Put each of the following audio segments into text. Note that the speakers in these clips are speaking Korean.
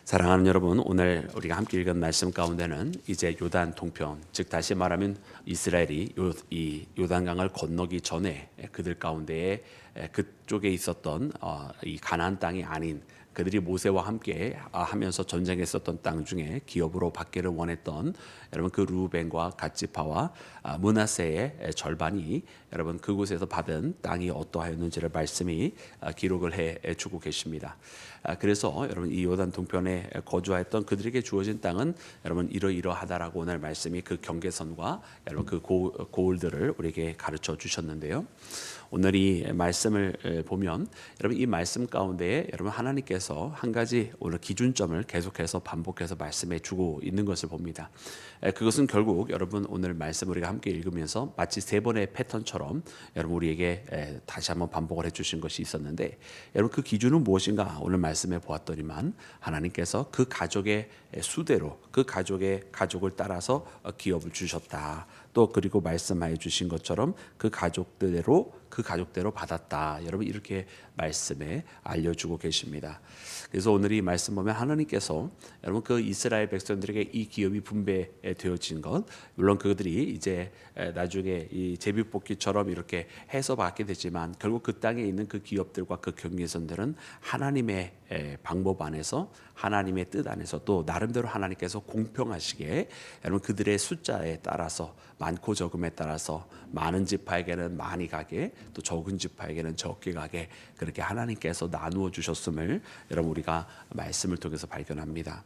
사랑하는 여러분, 오늘 우리가 함께 읽은 말씀 가운데는 이제 요단 동편, 즉 다시 말하면 이스라엘이 이 요단강을 건너기 전에 그들 가운데에 그쪽에 있었던 이 가나안 땅이 아닌 그들이 모세와 함께 하면서 전쟁했었던 땅 중에 기업으로 받기를 원했던 여러분 그 루벤과 갓지파와 므낫세의 절반이 여러분 그곳에서 받은 땅이 어떠하였는지를 말씀이 기록을 해주고 계십니다. 그래서 여러분 이 요단 동편에 거주하였던 그들에게 주어진 땅은 여러분 이러이러하다라고 오늘 말씀이 그 경계선과 여러분 그 고을들을 우리에게 가르쳐 주셨는데요. 오늘 이 말씀을 보면 여러분 이 말씀 가운데에 여러분 하나님께서 한 가지 오늘 기준점을 계속해서 반복해서 말씀해 주고 있는 것을 봅니다. 그것은 결국 여러분 오늘 말씀 우리가 함께 읽으면서 마치 세 번의 패턴처럼 여러분 우리에게 다시 한번 반복을 해주신 것이 있었는데 여러분 그 기준은 무엇인가 오늘 말씀해 보았더니만 하나님께서 그 가족의 수대로 그 가족을 따라서 기업을 주셨다. 또 그리고 말씀해 주신 것처럼 그 가족대로 받았다. 여러분 이렇게 말씀에 알려주고 계십니다. 그래서 오늘 이 말씀 보면 하나님께서 여러분 그 이스라엘 백성들에게 이 기업이 분배되어진 것, 물론 그들이 이제 나중에 이 제비뽑기처럼 이렇게 해서 받게 되지만 결국 그 땅에 있는 그 기업들과 그 경계선들은 하나님의 방법 안에서 하나님의 뜻 안에서 또 나름대로 하나님께서 공평하시게 여러분 그들의 숫자에 따라서 많고 적음에 따라서 많은 지파에게는 많이 가게 또 적은 지파에게는 적게 가게 그렇게 하나님께서 나누어 주셨음을 여러분 우리가 말씀을 통해서 발견합니다.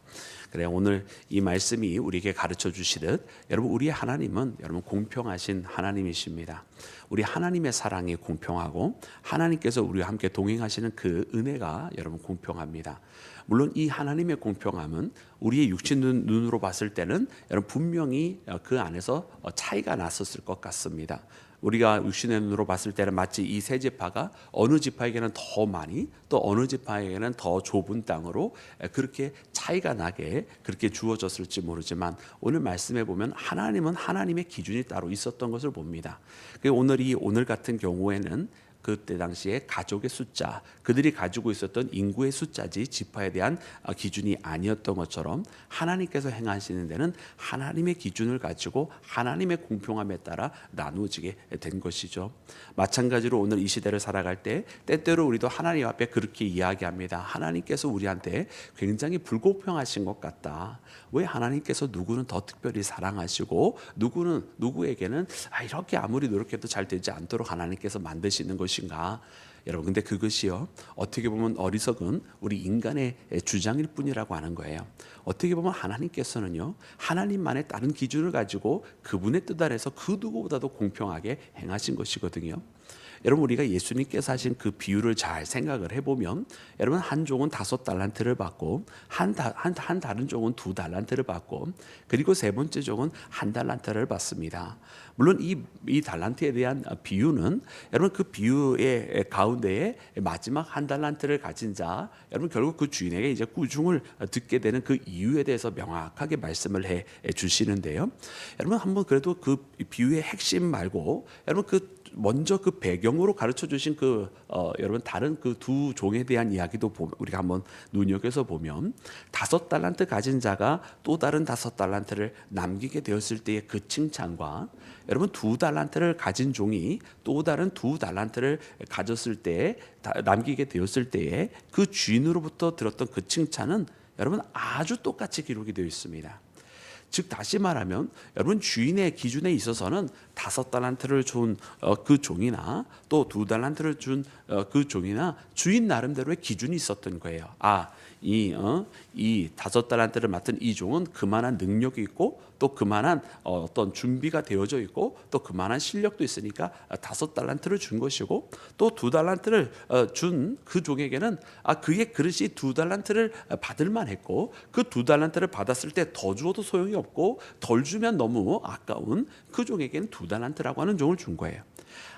그래 오늘 이 말씀이 우리에게 가르쳐 주시듯 여러분 우리의 하나님은 여러분 공평하신 하나님이십니다. 우리 하나님의 사랑이 공평하고 하나님께서 우리와 함께 동행하시는 그 은혜가 여러분 공평합니다. 물론 이 하나님의 공평함은 우리의 육신 눈으로 봤을 때는 여러분 분명히 그 안에서 차이가 났었을 것 같습니다. 우리가 육신의 눈으로 봤을 때는 마치 이 세 지파가 어느 지파에게는 더 많이 또 어느 지파에게는 더 좁은 땅으로 그렇게 차이가 나게 그렇게 주어졌을지 모르지만 오늘 말씀해 보면 하나님은 하나님의 기준이 따로 있었던 것을 봅니다. 오늘 같은 경우에는 그때 당시에 가족의 숫자, 그들이 가지고 있었던 인구의 숫자지 지파에 대한 기준이 아니었던 것처럼 하나님께서 행하시는 데는 하나님의 기준을 가지고 하나님의 공평함에 따라 나누어지게 된 것이죠. 마찬가지로 오늘 이 시대를 살아갈 때 때때로 우리도 하나님 앞에 그렇게 이야기합니다. 하나님께서 우리한테 굉장히 불공평하신 것 같다. 왜 하나님께서 누구는 더 특별히 사랑하시고 누구에게는 이렇게 아무리 노력해도 잘 되지 않도록 하나님께서 만드시는 것인가? 여러분 근데 그것이요 어떻게 보면 어리석은 우리 인간의 주장일 뿐이라고 하는 거예요. 어떻게 보면 하나님께서는요 하나님만의 다른 기준을 가지고 그분의 뜻 아래서 그 누구보다도 공평하게 행하신 것이거든요. 여러분 우리가 예수님께서 하신 그 비유를 잘 생각을 해보면 여러분 한 종은 5달란트를 받고 한 다른 종은 2달란트를 받고 그리고 세 번째 종은 1달란트를 받습니다. 물론 이 달란트에 대한 비유는 여러분 그 비유의 가운데에 마지막 1달란트를 가진 자 여러분 결국 그 주인에게 이제 꾸중을 듣게 되는 그 이유에 대해서 명확하게 말씀을 해 주시는데요. 여러분 한번 그래도 그 비유의 핵심 말고 여러분 먼저 그 배경으로 가르쳐 주신 여러분 다른 그 두 종에 대한 이야기도 우리가 한번 눈여겨서 보면 5달란트 가진 자가 또 다른 5달란트를 남기게 되었을 때의 그 칭찬과 여러분 2달란트를 가진 종이 또 다른 2달란트를 가졌을 때 남기게 되었을 때의 그 주인으로부터 들었던 그 칭찬은 여러분 아주 똑같이 기록이 되어 있습니다. 즉 다시 말하면 여러분 주인의 기준에 있어서는 5달란트를 준 그 종이나 또 2달란트를 준 그 종이나 주인 나름대로의 기준이 있었던 거예요. 이 5달란트를 맡은 이 종은 그만한 능력이 있고 또 그만한 어떤 준비가 되어져 있고 또 그만한 실력도 있으니까 5달란트를 준 것이고 또 2달란트를 준 그 종에게는 그의 그릇이 2달란트를 받을 만했고 그 2달란트를 받았을 때 더 주어도 소용이 없고 덜 주면 너무 아까운 그 종에게는 2달란트라고 하는 종을 준 거예요.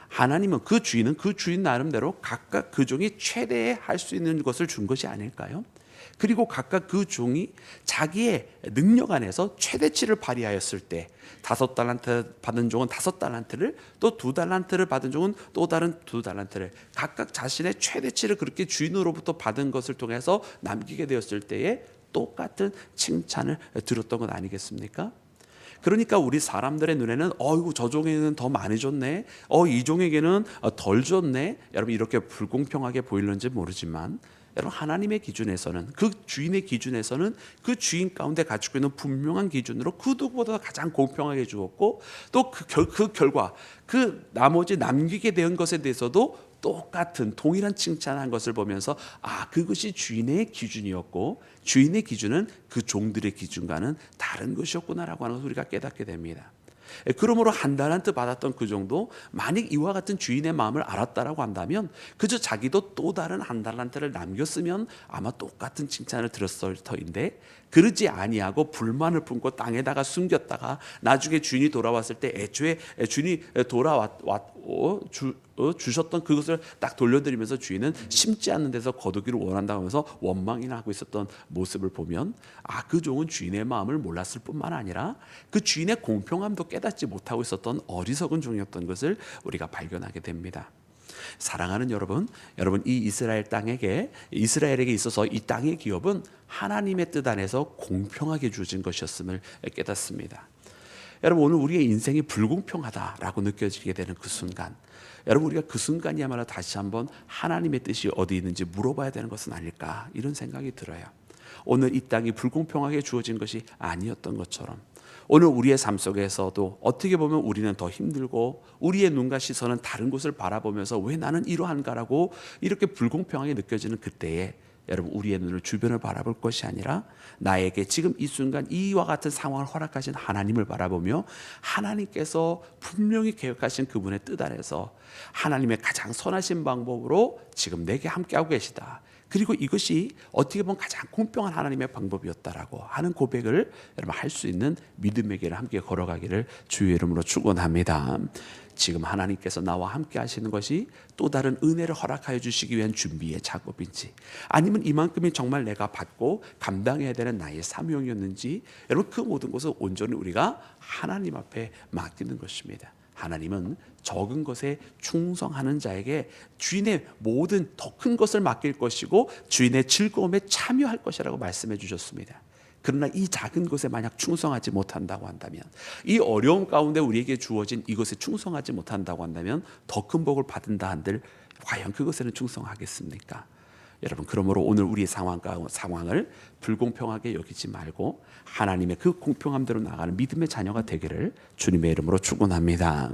하나님은 그 주인 나름대로 각각 그 종이 최대의 할 수 있는 것을 준 것이 아닐까요? 그리고 각각 그 종이 자기의 능력 안에서 최대치를 발휘하였을 때 5달란트 받은 종은 5달란트를 또 2달란트를 받은 종은 또 다른 2달란트를 각각 자신의 최대치를 그렇게 주인으로부터 받은 것을 통해서 남기게 되었을 때에 똑같은 칭찬을 들었던 것 아니겠습니까? 그러니까 우리 사람들의 눈에는 어이구 저 종에게는 더 많이 줬네, 이 종에게는 덜 줬네, 여러분 이렇게 불공평하게 보이는지 모르지만 여러분 하나님의 기준에서는, 그 주인의 기준에서는 그 주인 가운데 가지고 있는 분명한 기준으로 그 누구보다 가장 공평하게 주었고, 또 그 결과 그 나머지 남기게 된 것에 대해서도 똑같은 동일한 칭찬한 것을 보면서 그것이 주인의 기준이었고 주인의 기준은 그 종들의 기준과는 다른 것이었구나라고 하는 것을 우리가 깨닫게 됩니다. 그러므로 한 달란트 받았던 그 정도, 만약 이와 같은 주인의 마음을 알았다라고 한다면 그저 자기도 또 다른 한 달란트를 남겼으면 아마 똑같은 칭찬을 들었을 터인데, 그러지 아니하고 불만을 품고 땅에다가 숨겼다가 나중에 주인이 돌아왔을 때 애초에 주인이 주셨던 그것을 딱 돌려드리면서 주인은 심지 않는 데서 거두기를 원한다고 하면서 원망이나 하고 있었던 모습을 보면 그 종은 주인의 마음을 몰랐을 뿐만 아니라 그 주인의 공평함도 깨닫지 못하고 있었던 어리석은 종이었던 것을 우리가 발견하게 됩니다. 사랑하는 여러분, 이 이스라엘에게 있어서 이 땅의 기업은 하나님의 뜻 안에서 공평하게 주어진 것이었음을 깨닫습니다. 여러분, 오늘 우리의 인생이 불공평하다라고 느껴지게 되는 그 순간, 여러분 우리가 그 순간이야말로 다시 한번 하나님의 뜻이 어디 있는지 물어봐야 되는 것은 아닐까, 이런 생각이 들어요. 오늘 이 땅이 불공평하게 주어진 것이 아니었던 것처럼 오늘 우리의 삶 속에서도 어떻게 보면 우리는 더 힘들고 우리의 눈과 시선은 다른 곳을 바라보면서 왜 나는 이러한가라고 이렇게 불공평하게 느껴지는 그때에 여러분 우리의 눈을 주변을 바라볼 것이 아니라 나에게 지금 이 순간 이와 같은 상황을 허락하신 하나님을 바라보며 하나님께서 분명히 계획하신 그분의 뜻 안에서 하나님의 가장 선하신 방법으로 지금 내게 함께하고 계시다, 그리고 이것이 어떻게 보면 가장 공평한 하나님의 방법이었다라고 하는 고백을 여러분 할 수 있는 믿음의 길을 함께 걸어가기를 주의 이름으로 축원합니다. 지금 하나님께서 나와 함께 하시는 것이 또 다른 은혜를 허락하여 주시기 위한 준비의 작업인지, 아니면 이만큼이 정말 내가 받고 감당해야 되는 나의 사명이었는지, 여러분 그 모든 것을 온전히 우리가 하나님 앞에 맡기는 것입니다. 하나님은 적은 것에 충성하는 자에게 주인의 모든 더 큰 것을 맡길 것이고 주인의 즐거움에 참여할 것이라고 말씀해 주셨습니다. 그러나 이 작은 것에 만약 충성하지 못한다고 한다면, 이 어려움 가운데 우리에게 주어진 이것에 충성하지 못한다고 한다면 더 큰 복을 받은다 한들 과연 그것에는 충성하겠습니까? 여러분, 그러므로 오늘 우리의 상황을 불공평하게 여기지 말고 하나님의 그 공평함대로 나가는 믿음의 자녀가 되기를 주님의 이름으로 축원합니다.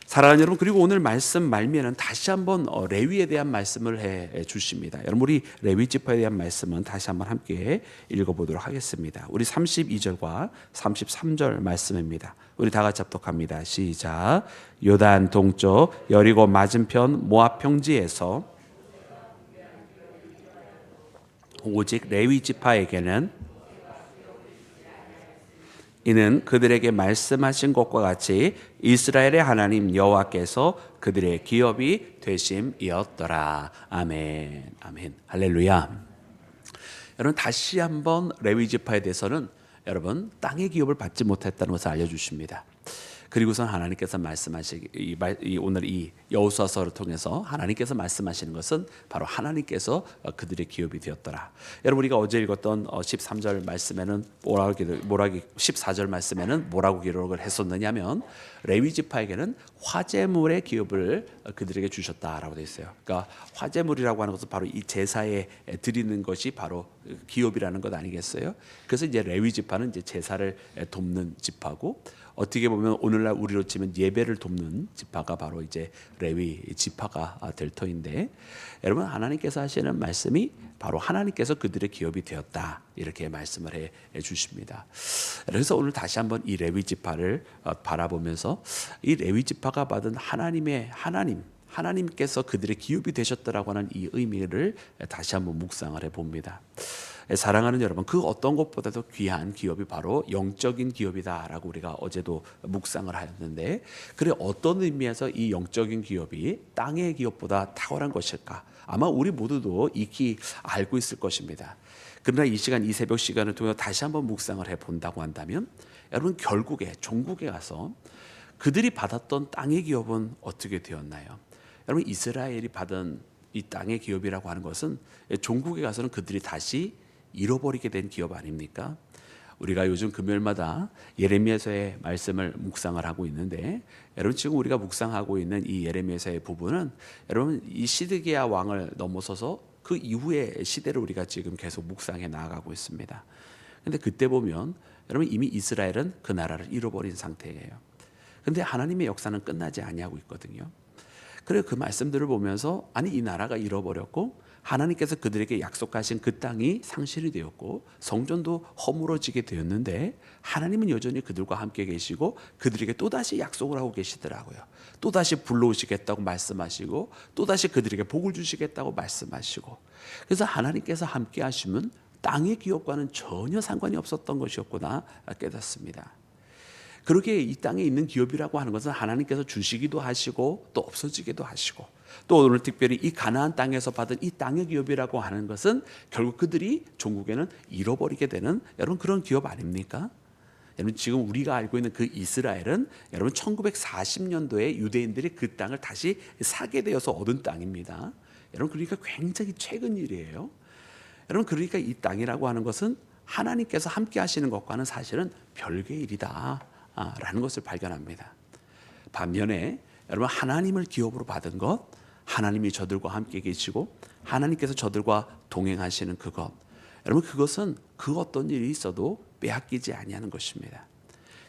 사랑하는 여러분, 그리고 오늘 말씀 말미에는 다시 한번 레위에 대한 말씀을 해 주십니다. 여러분, 우리 레위 지파에 대한 말씀은 다시 한번 함께 읽어보도록 하겠습니다. 우리 32절과 33절 말씀입니다. 우리 다 같이 합독합니다. 시작. 요단 동쪽 여리고 맞은편 모압 평지에서 오직 레위 지파에게는 이는 그들에게 말씀하신 것과 같이 이스라엘의 하나님 여호와께서 그들의 기업이 되심이었더라. 아멘. 아멘. 할렐루야. 여러분, 다시 한번 레위 지파에 대해서는 여러분 땅의 기업을 받지 못했다는 것을 알려주십니다. 그리고선 하나님께서 오늘 이 여호수아서를 통해서 하나님께서 말씀하시는 것은 바로 하나님께서 그들의 기업이 되었더라. 여러분, 우리가 어제 읽었던 13절 말씀에는 14절 말씀에는 뭐라고 기록을 했었느냐면 레위 지파에게는 화제물의 기업을 그들에게 주셨다라고 되어 있어요. 그러니까 화제물이라고 하는 것은 바로 이 제사에 드리는 것이 바로 기업이라는 것 아니겠어요? 그래서 이제 레위 지파는 이제 제사를 돕는 지파고, 어떻게 보면 오늘날 우리로 치면 예배를 돕는 지파가 바로 이제 레위 지파가 될 터인데, 여러분 하나님께서 하시는 말씀이 바로 하나님께서 그들의 기업이 되었다, 이렇게 말씀을 해 주십니다. 그래서 오늘 다시 한번 이 레위 지파를 바라보면서 이 레위 지파가 받은 하나님께서 그들의 기업이 되셨다라고 하는 이 의미를 다시 한번 묵상을 해봅니다. 사랑하는 여러분, 그 어떤 것보다도 귀한 기업이 바로 영적인 기업이다라고 우리가 어제도 묵상을 하였는데, 그래 어떤 의미에서 이 영적인 기업이 땅의 기업보다 탁월한 것일까? 아마 우리 모두도 익히 알고 있을 것입니다. 그러나 이 시간, 이 새벽 시간을 통해 다시 한번 묵상을 해본다고 한다면, 여러분 결국에 종국에 가서 그들이 받았던 땅의 기업은 어떻게 되었나요? 여러분, 이스라엘이 받은 이 땅의 기업이라고 하는 것은 종국에 가서는 그들이 다시 잃어버리게 된 기업 아닙니까? 우리가 요즘 금요일마다 예레미야서의 말씀을 묵상을 하고 있는데, 여러분 지금 우리가 묵상하고 있는 이 예레미야서의 부분은 여러분 이 시드기야 왕을 넘어서서 그 이후의 시대를 우리가 지금 계속 묵상해 나아가고 있습니다. 근데 그때 보면 여러분 이미 이스라엘은 그 나라를 잃어버린 상태예요. 근데 하나님의 역사는 끝나지 아니하고 있거든요. 그래 그 말씀들을 보면서 아니 이 나라가 잃어버렸고 하나님께서 그들에게 약속하신 그 땅이 상실이 되었고 성전도 허물어지게 되었는데 하나님은 여전히 그들과 함께 계시고 그들에게 또다시 약속을 하고 계시더라고요. 또다시 불러오시겠다고 말씀하시고 또다시 그들에게 복을 주시겠다고 말씀하시고, 그래서 하나님께서 함께 하시면 땅의 기업과는 전혀 상관이 없었던 것이었구나 깨닫습니다. 그러기에 이 땅에 있는 기업이라고 하는 것은 하나님께서 주시기도 하시고 또 없어지기도 하시고, 또 오늘 특별히 이 가나안 땅에서 받은 이 땅의 기업이라고 하는 것은 결국 그들이 종국에는 잃어버리게 되는 여러분 그런 기업 아닙니까? 여러분 지금 우리가 알고 있는 그 이스라엘은 여러분 1940년도에 유대인들이 그 땅을 다시 사게 되어서 얻은 땅입니다. 여러분 그러니까 굉장히 최근 일이에요. 여러분 그러니까 이 땅이라고 하는 것은 하나님께서 함께 하시는 것과는 사실은 별개의 일이다 라는 것을 발견합니다. 반면에 여러분 하나님을 기업으로 받은 것, 하나님이 저들과 함께 계시고 하나님께서 저들과 동행하시는 그것, 여러분 그것은 그 어떤 일이 있어도 빼앗기지 아니하는 것입니다.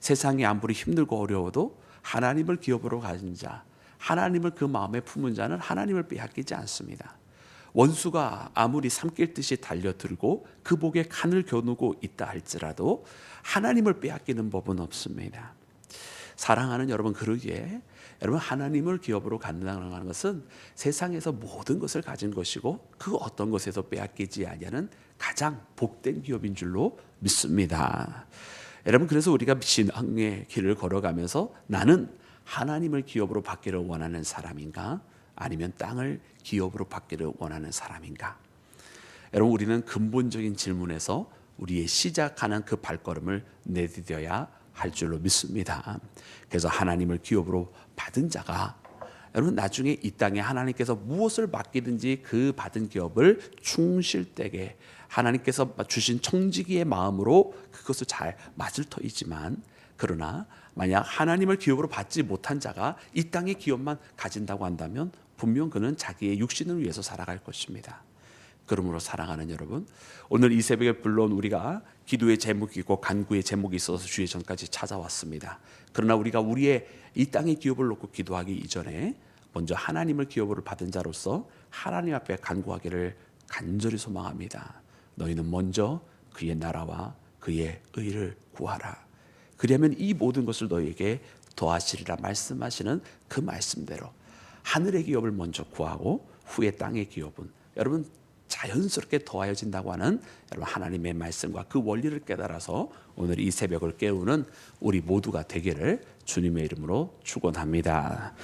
세상이 아무리 힘들고 어려워도 하나님을 기업으로 가진 자, 하나님을 그 마음에 품은 자는 하나님을 빼앗기지 않습니다. 원수가 아무리 삼킬 듯이 달려들고 그 복에 칸을 겨누고 있다 할지라도 하나님을 빼앗기는 법은 없습니다. 사랑하는 여러분, 그러기에 여러분 하나님을 기업으로 갖는다는 것은 세상에서 모든 것을 가진 것이고 그 어떤 것에서 빼앗기지 아니하는 가장 복된 기업인 줄로 믿습니다. 여러분 그래서 우리가 신앙의 길을 걸어가면서 나는 하나님을 기업으로 받기를 원하는 사람인가, 아니면 땅을 기업으로 받기를 원하는 사람인가? 여러분 우리는 근본적인 질문에서 우리의 시작하는 그 발걸음을 내디뎌야 할 줄로 믿습니다. 그래서 하나님을 기업으로 받은 자가 여러분 나중에 이 땅에 하나님께서 무엇을 맡기든지 그 받은 기업을 충실되게 하나님께서 주신 청지기의 마음으로 그것을 잘 맞을 터이지만, 그러나 만약 하나님을 기업으로 받지 못한 자가 이 땅의 기업만 가진다고 한다면 분명 그는 자기의 육신을 위해서 살아갈 것입니다. 그러므로 사랑하는 여러분, 오늘 이 새벽에 물론 우리가 기도의 제목이 있고 간구의 제목이 있어서 주의 전까지 찾아왔습니다. 그러나 우리가 우리의 이 땅의 기업을 놓고 기도하기 이전에 먼저 하나님을 기업으로 받은 자로서 하나님 앞에 간구하기를 간절히 소망합니다. 너희는 먼저 그의 나라와 그의 의를 구하라. 그러면 이 모든 것을 너희에게 더하시리라 말씀하시는 그 말씀대로 하늘의 기업을 먼저 구하고 후에 땅의 기업은 여러분 자연스럽게 더하여진다고 하는 여러분 하나님의 말씀과 그 원리를 깨달아서 오늘 이 새벽을 깨우는 우리 모두가 되기를 주님의 이름으로 축원합니다.